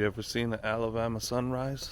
You ever seen the Alabama sunrise?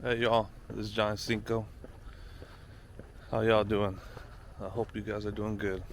Hey y'all, this is John Cinco. How y'all doing? I hope you guys are doing good.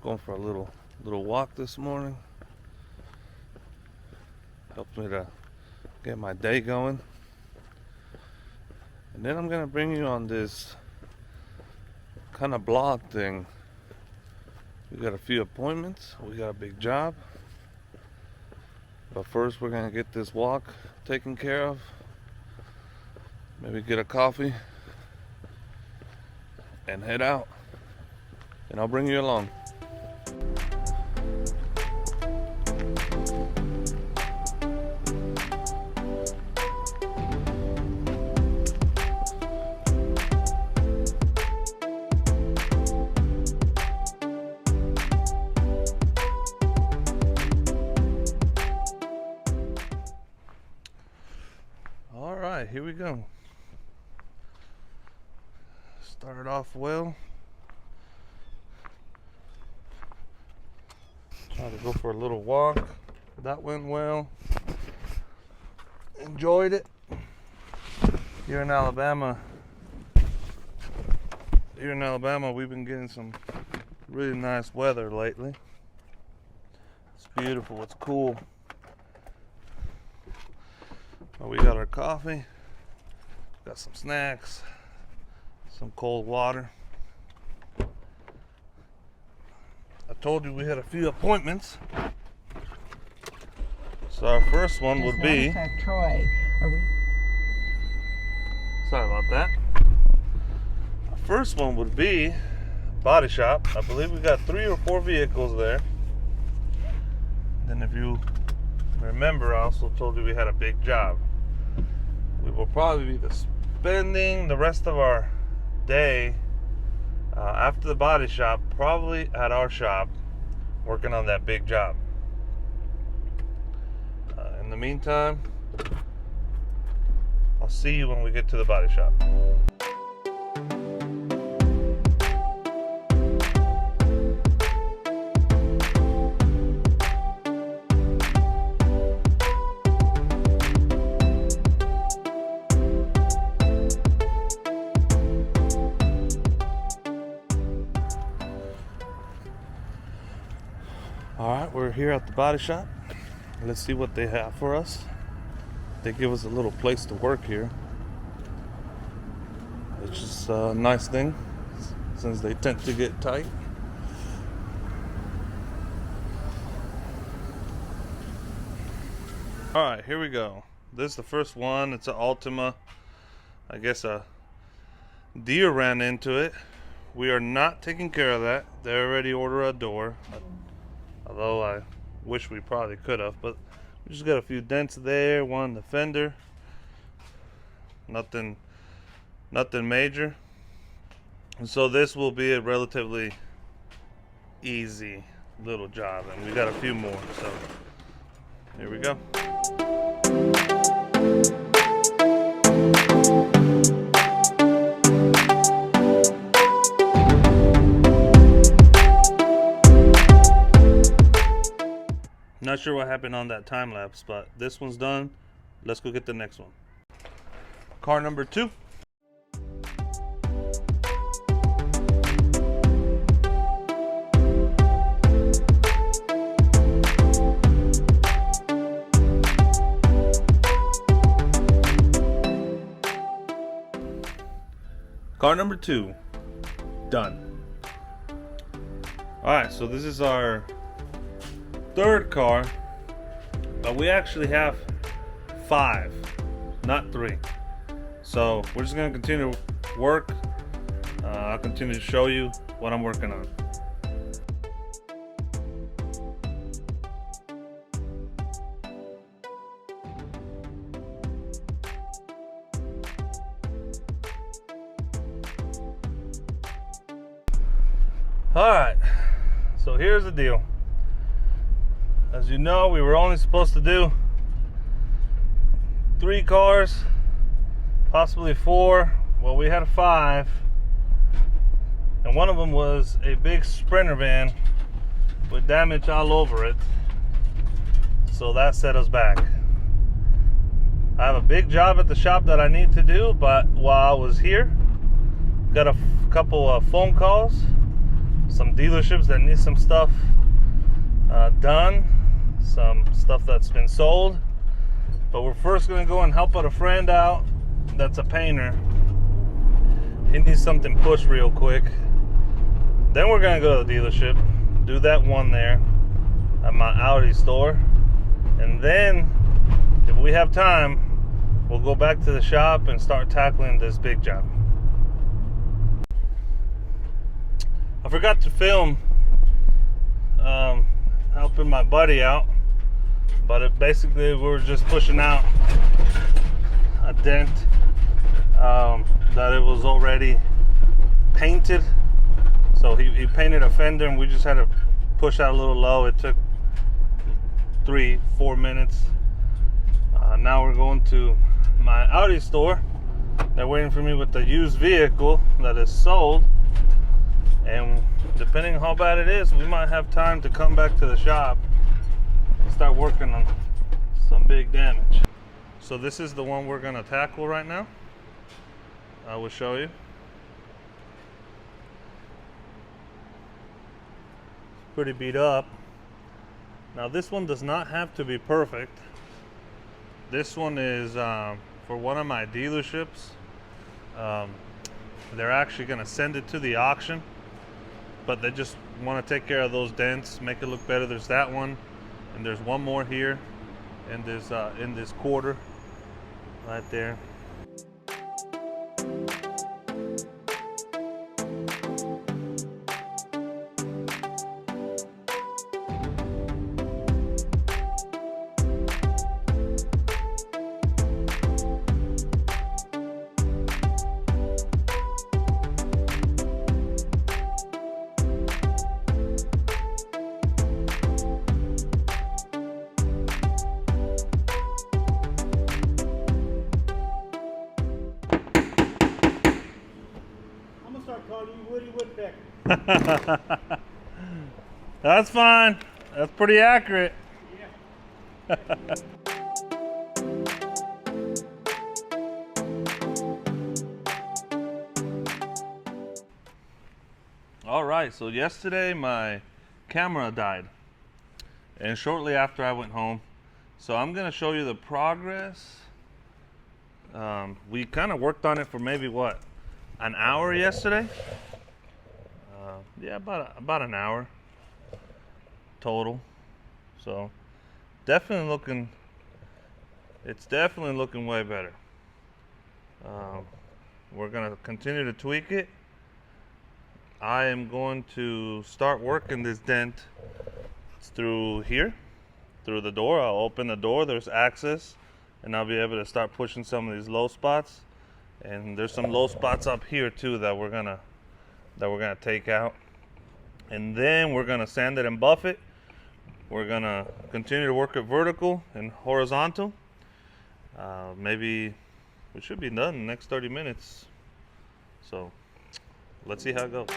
Going for a little walk this morning. Helps me to get my day going. And then I'm gonna bring you on this kind of blog thing. We got a few appointments, we got a big job. But first we're gonna get this walk taken care of. Maybe get a coffee and head out, and I'll bring you along. All right, here we go. Started off well. Tried to go for a little walk. That went well. Enjoyed it. Here in Alabama, we've been getting some really nice weather lately. It's beautiful, it's cool. Well, we got our coffee, got some snacks, some cold water. I told you we had a few appointments. So our first one would be... Troy. Sorry about that. Our first one would be body shop. I believe we got 3 or 4 vehicles there. Then if you remember, I also told you we had a big job. We will probably be spending the rest of our day after the body shop, probably at our shop, working on that big job. In the meantime, I'll see you when we get to the body shop. Alright, we're here at the body shop. Let's see what they have for us. They give us a little place to work here, which is a nice thing since they tend to get tight. Alright, here we go. This is the first one. It's an Altima. I guess a deer ran into it. We are not taking care of that. They already ordered a door. Although I wish we probably could have, but we just got a few dents there, one in the fender. Nothing major. And so this will be a relatively easy little job, and we got a few more, so here we go. Not sure what happened on that time lapse, but this one's done. Let's go get the next one. Car number 2. Car number 2, done. All right, so this is our third car, but we actually have 5, not 3. So we're just gonna continue to work. I'll continue to show you what I'm working on. Alright, so here's the deal. As you know, we were only supposed to do 3 cars, possibly 4. Well, we had 5, and one of them was a big Sprinter van with damage all over it, so that set us back. I have a big job at the shop that I need to do, but while I was here, got a couple of phone calls, some dealerships that need some stuff done, some stuff that's been sold. But we're first going to go and help out a friend out that's a painter. He needs something pushed real quick. Then we're going to go to the dealership, do that one there at my Audi store, and then if we have time, we'll go back to the shop and start tackling this big job. I forgot to film helping my buddy out, but basically we were just pushing out a dent that it was already painted. So he painted a fender and we just had to push out a little low. It took 3-4 minutes. Now we're going to my Audi store. They're waiting for me with the used vehicle that is sold, and depending on how bad it is, we might have time to come back to the shop and start working on some big damage. So this is the one we're going to tackle right now. I will show you. It's pretty beat up. Now this one does not have to be perfect. This one is for one of my dealerships. They're actually going to send it to the auction, but they just want to take care of those dents, make it look better. There's that one, and there's one more here in this quarter right there. That's fine. That's pretty accurate. Yeah. All right, so yesterday my camera died, and shortly after I went home. So I'm gonna show you the progress. We kind of worked on it for maybe what, an hour yesterday. Yeah, about an hour total. So definitely looking, it's definitely looking way better. We're gonna continue to tweak it. I am going to start working this dent through here, through the door. I'll open the door, there's access, and I'll be able to start pushing some of these low spots. And there's some low spots up here too that we're gonna take out. And then we're gonna sand it and buff it. We're gonna continue to work it vertical and horizontal. Maybe we should be done in the next 30 minutes. So let's see how it goes.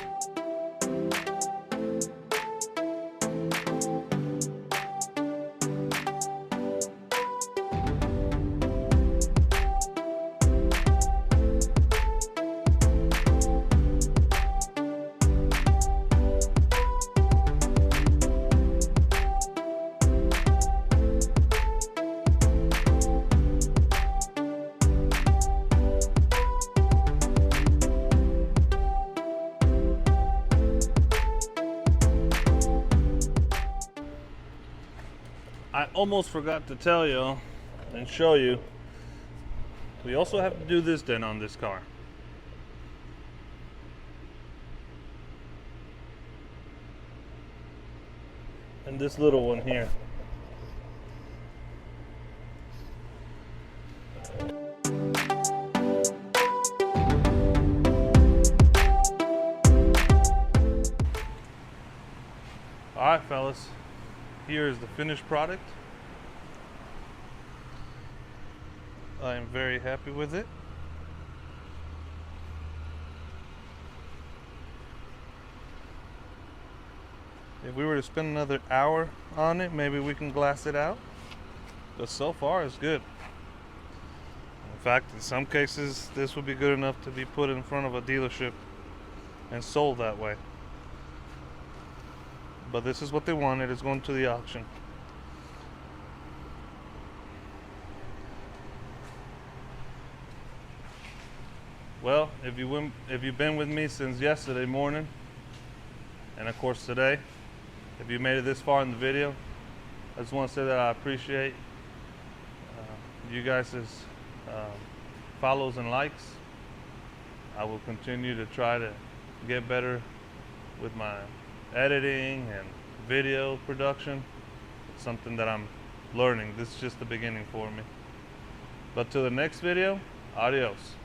I almost forgot to tell you and show you, we also have to do this dent on this car. And this little one here. Alright fellas, here is the finished product. I am very happy with it. If we were to spend another hour on it, maybe we can glass it out. But so far, it's good. In fact, in some cases, this would be good enough to be put in front of a dealership and sold that way. But this is what they wanted. It's going to the auction. Well, if you've been with me since yesterday morning, and of course today, if you made it this far in the video, I just want to say that I appreciate you guys' follows and likes. I will continue to try to get better with my editing and video production. It's something that I'm learning. This is just the beginning for me. But till the next video, adios.